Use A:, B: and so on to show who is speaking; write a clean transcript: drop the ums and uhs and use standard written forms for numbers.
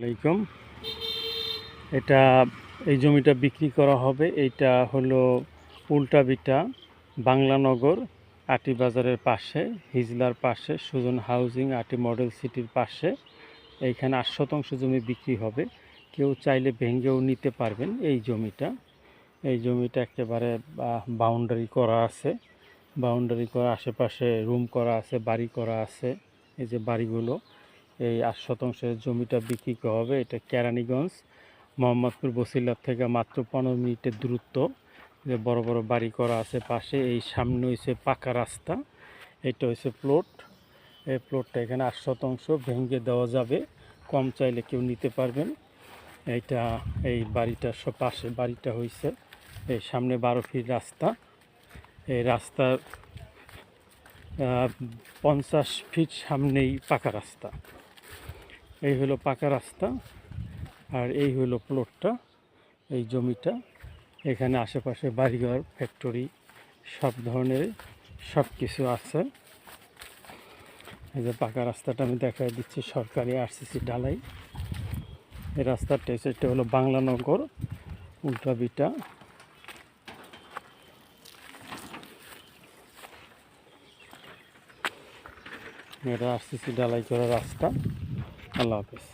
A: আলাইকুম। এটা এই জমিটা বিক্রি করা হবে। এইটা হলো উল্টাবিটা বাংলানগর আটি বাজারের পাশে, হিজলার পাশে, সুজন হাউজিং আটি মডেল সিটির পাশে। এইখানে ৮ শতাংশ জমি বিক্রি হবে। কেউ চাইলে ভেঙেও নিতে পারবেন এই জমিটা। এই জমিটা একেবারে বাউন্ডারি করা আছে, বাউন্ডারি করা, আশেপাশে রুম করা আছে, বাড়ি করা আছে। এই যে বাড়িগুলো, এই ৮ শতাংশের জমিটা বিক্রি করা হবে। এটা কেরানীগঞ্জ মোহাম্মদপুর বসিলার থেকে মাত্র 15 মিনিটের দূরত্ব। যে বড় বড় বাড়ি করা আছে পাশে। এই সামনে হয়েছে পাকা রাস্তা, এটা হয়েছে প্লট। এই প্লটটা এখানে ৮ শতাংশ ভেঙে দেওয়া যাবে, কম চাইলে কেউ নিতে পারবেন। এইটা এই বাড়িটার পাশে বাড়িটা হয়েছে, এই সামনে 12 ফিট রাস্তা। এই রাস্তার 50 ফিট সামনেই পাকা রাস্তা। এই হলো পাকা রাস্তা, আর এই হলো প্লটটা, এই জমিটা। এখানে আশেপাশে বাড়িঘর, ফ্যাক্টরি, সব ধরনের সব কিছু আছে। এই যে পাকা রাস্তাটা আমি দেখাই দিচ্ছি, সরকারি আরসিসি ঢালাই। এই রাস্তাটা এটা হলো বাংলানগর উল্টাবিটা। এটা আরসিসি ঢালাই করা রাস্তা। আল্লাহ হাফেজ।